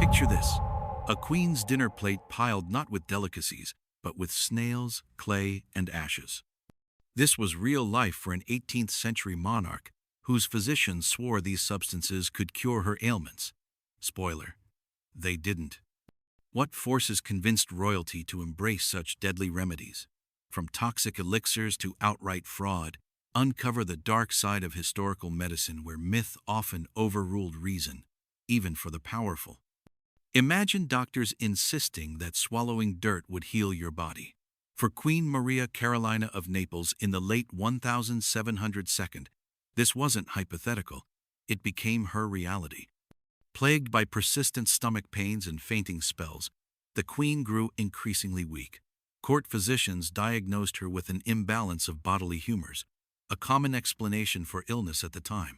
Picture this: a queen's dinner plate piled not with delicacies, but with snails, clay, and ashes. This was real life for an 18th century monarch whose physicians swore these substances could cure her ailments. Spoiler: they didn't. What forces convinced royalty to embrace such deadly remedies? From toxic elixirs to outright fraud, uncover the dark side of historical medicine where myth often overruled reason, even for the powerful. Imagine doctors insisting that swallowing dirt would heal your body. For Queen Maria Carolina of Naples in the late 1702, this wasn't hypothetical, it became her reality. Plagued by persistent stomach pains and fainting spells, the queen grew increasingly weak. Court physicians diagnosed her with an imbalance of bodily humors, a common explanation for illness at the time.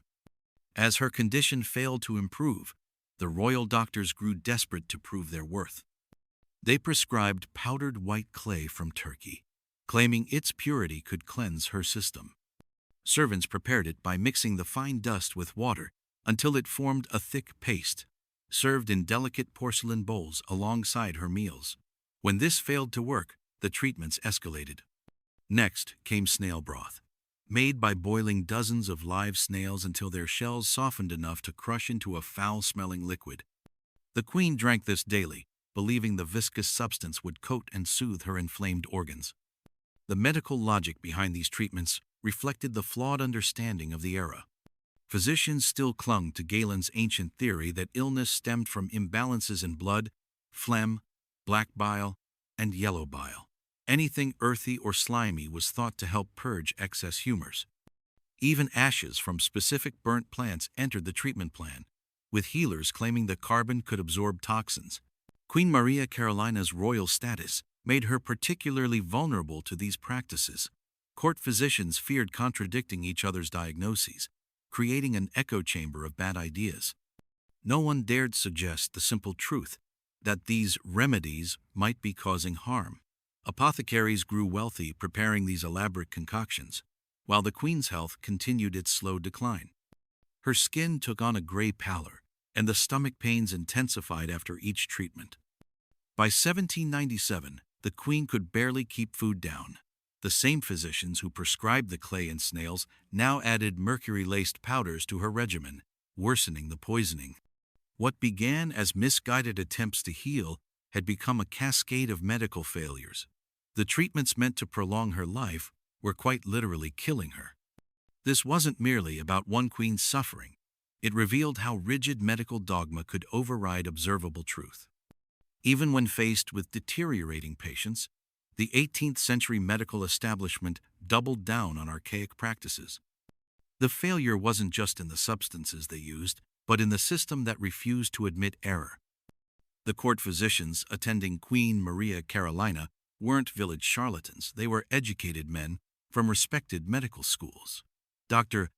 As her condition failed to improve, the royal doctors grew desperate to prove their worth. They prescribed powdered white clay from Turkey, claiming its purity could cleanse her system. Servants prepared it by mixing the fine dust with water until it formed a thick paste, served in delicate porcelain bowls alongside her meals. When this failed to work, the treatments escalated. Next came snail broth, made by boiling dozens of live snails until their shells softened enough to crush into a foul-smelling liquid. The queen drank this daily, believing the viscous substance would coat and soothe her inflamed organs. The medical logic behind these treatments reflected the flawed understanding of the era. Physicians still clung to Galen's ancient theory that illness stemmed from imbalances in blood, phlegm, black bile, and yellow bile. Anything earthy or slimy was thought to help purge excess humors. Even ashes from specific burnt plants entered the treatment plan, with healers claiming that carbon could absorb toxins. Queen Maria Carolina's royal status made her particularly vulnerable to these practices. Court physicians feared contradicting each other's diagnoses, creating an echo chamber of bad ideas. No one dared suggest the simple truth that these remedies might be causing harm. Apothecaries grew wealthy preparing these elaborate concoctions, while the queen's health continued its slow decline. Her skin took on a gray pallor, and the stomach pains intensified after each treatment. By 1797, the queen could barely keep food down. The same physicians who prescribed the clay and snails now added mercury-laced powders to her regimen, worsening the poisoning. What began as misguided attempts to heal had become a cascade of medical failures. The treatments meant to prolong her life were quite literally killing her. This wasn't merely about one queen's suffering. It revealed how rigid medical dogma could override observable truth. Even when faced with deteriorating patients, the 18th century medical establishment doubled down on archaic practices. The failure wasn't just in the substances they used, but in the system that refused to admit error. The court physicians attending Queen Maria Carolina weren't village charlatans, they were educated men from respected medical schools. Dr.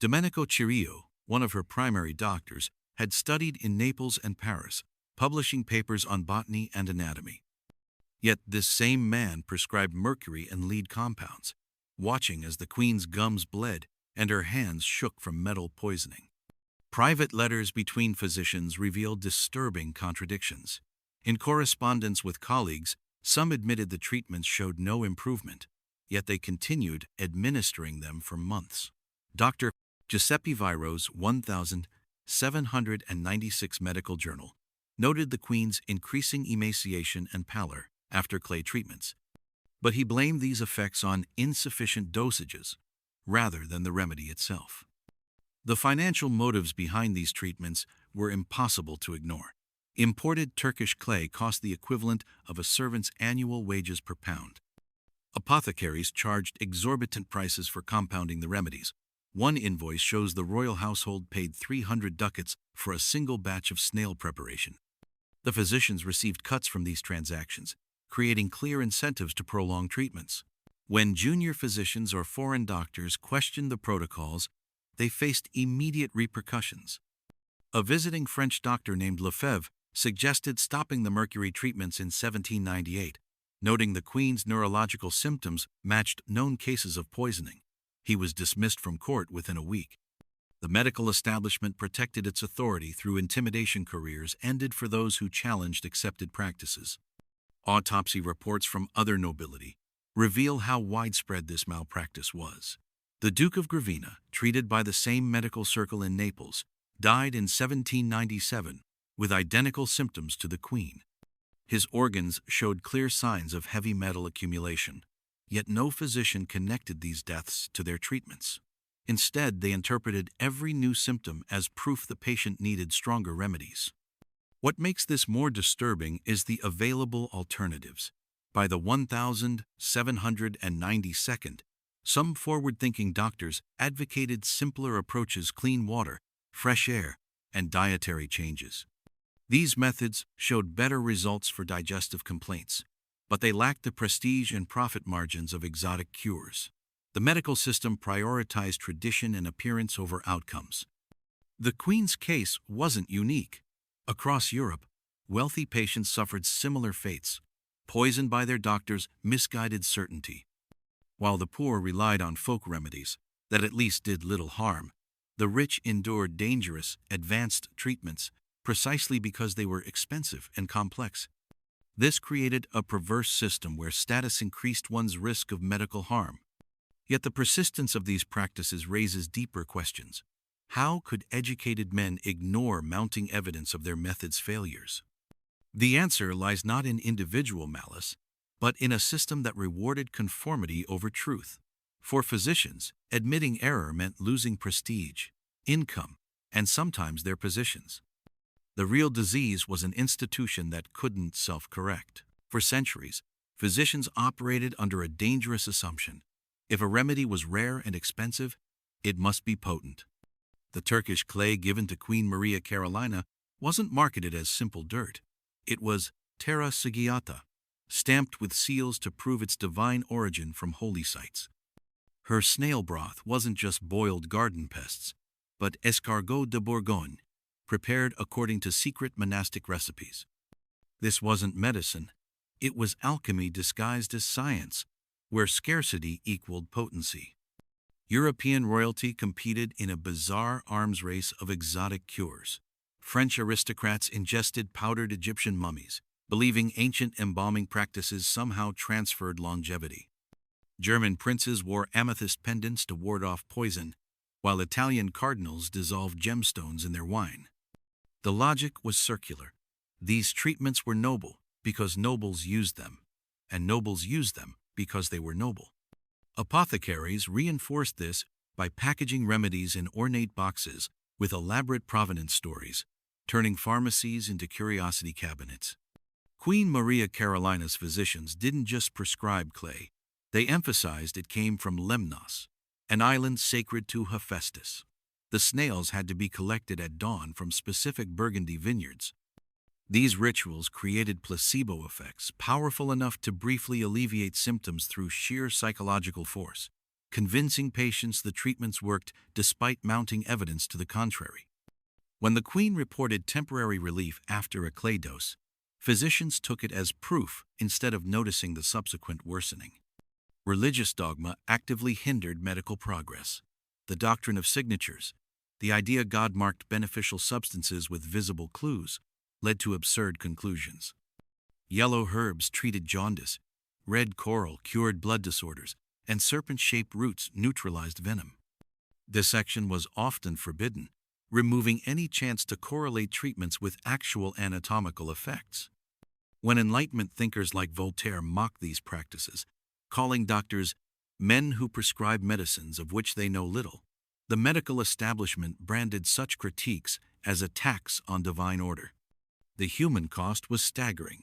Domenico Cirio, one of her primary doctors, had studied in Naples and Paris, publishing papers on botany and anatomy. Yet this same man prescribed mercury and lead compounds, watching as the queen's gums bled and her hands shook from metal poisoning. Private letters between physicians revealed disturbing contradictions. In correspondence with colleagues, some admitted the treatments showed no improvement, yet they continued administering them for months. Dr. Giuseppe Viro's 1796 medical journal noted the queen's increasing emaciation and pallor after clay treatments, but he blamed these effects on insufficient dosages rather than the remedy itself. The financial motives behind these treatments were impossible to ignore. Imported Turkish clay cost the equivalent of a servant's annual wages per pound. Apothecaries charged exorbitant prices for compounding the remedies. One invoice shows the royal household paid 300 ducats for a single batch of snail preparation. The physicians received cuts from these transactions, creating clear incentives to prolong treatments. When junior physicians or foreign doctors questioned the protocols, they faced immediate repercussions. A visiting French doctor named Lefebvre suggested stopping the mercury treatments in 1798, noting the queen's neurological symptoms matched known cases of poisoning. He was dismissed from court within a week. The medical establishment protected its authority through intimidation. Careers ended for those who challenged accepted practices. Autopsy reports from other nobility reveal how widespread this malpractice was. The Duke of Gravina, treated by the same medical circle in Naples, died in 1797 with identical symptoms to the Queen. His organs showed clear signs of heavy metal accumulation, yet no physician connected these deaths to their treatments. Instead, they interpreted every new symptom as proof the patient needed stronger remedies. What makes this more disturbing is the available alternatives. By the 1792nd, some forward-thinking doctors advocated simpler approaches: clean water, fresh air, and dietary changes. These methods showed better results for digestive complaints, but they lacked the prestige and profit margins of exotic cures. The medical system prioritized tradition and appearance over outcomes. The Queen's case wasn't unique. Across Europe, wealthy patients suffered similar fates, poisoned by their doctors' misguided certainty. While the poor relied on folk remedies that at least did little harm, the rich endured dangerous, advanced treatments precisely because they were expensive and complex. This created a perverse system where status increased one's risk of medical harm. Yet the persistence of these practices raises deeper questions. How could educated men ignore mounting evidence of their methods' failures? The answer lies not in individual malice, but in a system that rewarded conformity over truth. For physicians, admitting error meant losing prestige, income, and sometimes their positions. The real disease was an institution that couldn't self-correct. For centuries, physicians operated under a dangerous assumption: if a remedy was rare and expensive, it must be potent. The Turkish clay given to Queen Maria Carolina wasn't marketed as simple dirt. It was terra sigillata, stamped with seals to prove its divine origin from holy sites. Her snail broth wasn't just boiled garden pests, but escargot de Bourgogne, prepared according to secret monastic recipes. This wasn't medicine. It was alchemy disguised as science, where scarcity equaled potency. European royalty competed in a bizarre arms race of exotic cures. French aristocrats ingested powdered Egyptian mummies, believing ancient embalming practices somehow transferred longevity. German princes wore amethyst pendants to ward off poison, while Italian cardinals dissolved gemstones in their wine. The logic was circular. These treatments were noble because nobles used them, and nobles used them because they were noble. Apothecaries reinforced this by packaging remedies in ornate boxes with elaborate provenance stories, turning pharmacies into curiosity cabinets. Queen Maria Carolina's physicians didn't just prescribe clay. They emphasized it came from Lemnos, an island sacred to Hephaestus. The snails had to be collected at dawn from specific Burgundy vineyards. These rituals created placebo effects, powerful enough to briefly alleviate symptoms through sheer psychological force, convincing patients the treatments worked despite mounting evidence to the contrary. When the Queen reported temporary relief after a clay dose, physicians took it as proof instead of noticing the subsequent worsening. Religious dogma actively hindered medical progress. The doctrine of signatures, the idea God marked beneficial substances with visible clues, led to absurd conclusions. Yellow herbs treated jaundice, red coral cured blood disorders, and serpent-shaped roots neutralized venom. Dissection was often forbidden, removing any chance to correlate treatments with actual anatomical effects. When Enlightenment thinkers like Voltaire mocked these practices, calling doctors men who prescribe medicines of which they know little, the medical establishment branded such critiques as attacks on divine order. The human cost was staggering.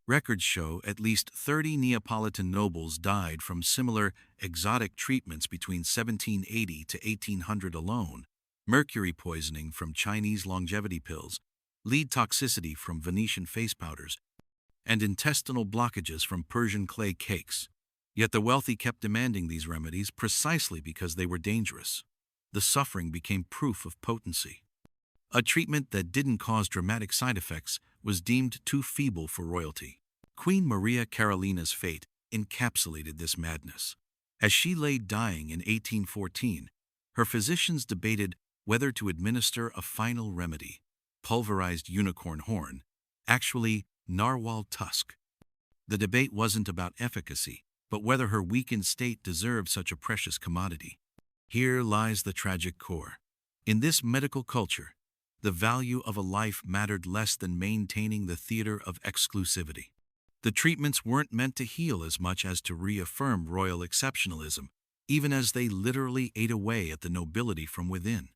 Records show at least 30 Neapolitan nobles died from similar exotic treatments between 1780 to 1800 alone: mercury poisoning from Chinese longevity pills, lead toxicity from Venetian face powders, and intestinal blockages from Persian clay cakes. Yet the wealthy kept demanding these remedies precisely because they were dangerous. The suffering became proof of potency. A treatment that didn't cause dramatic side effects was deemed too feeble for royalty. Queen Maria Carolina's fate encapsulated this madness. As she lay dying in 1814, her physicians debated whether to administer a final remedy, pulverized unicorn horn, actually narwhal tusk. The debate wasn't about efficacy, but whether her weakened state deserved such a precious commodity. Here lies the tragic core. In this medical culture, the value of a life mattered less than maintaining the theater of exclusivity. The treatments weren't meant to heal as much as to reaffirm royal exceptionalism, even as they literally ate away at the nobility from within.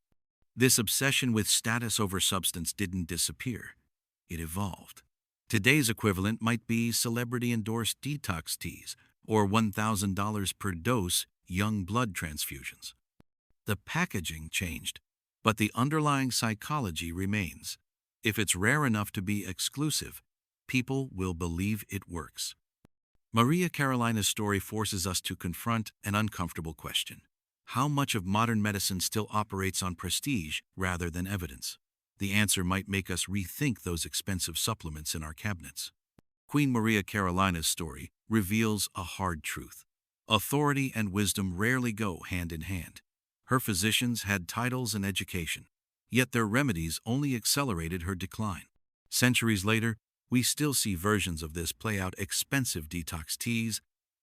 This obsession with status over substance didn't disappear. It evolved. Today's equivalent might be celebrity-endorsed detox teas or $1,000 per dose young blood transfusions. The packaging changed, but the underlying psychology remains. If it's rare enough to be exclusive, people will believe it works. Maria Carolina's story forces us to confront an uncomfortable question. How much of modern medicine still operates on prestige rather than evidence? The answer might make us rethink those expensive supplements in our cabinets. Queen Maria Carolina's story reveals a hard truth. Authority and wisdom rarely go hand in hand. Her physicians had titles and education, yet their remedies only accelerated her decline. Centuries later, we still see versions of this play out: expensive detox teas,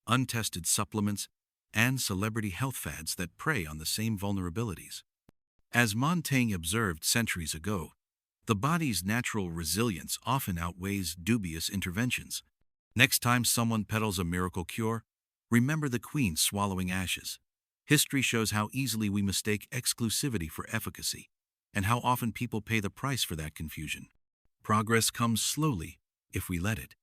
untested supplements, and celebrity health fads that prey on the same vulnerabilities. As Montaigne observed centuries ago, the body's natural resilience often outweighs dubious interventions. Next time someone peddles a miracle cure, remember the queen swallowing ashes. History shows how easily we mistake exclusivity for efficacy, and how often people pay the price for that confusion. Progress comes slowly if we let it.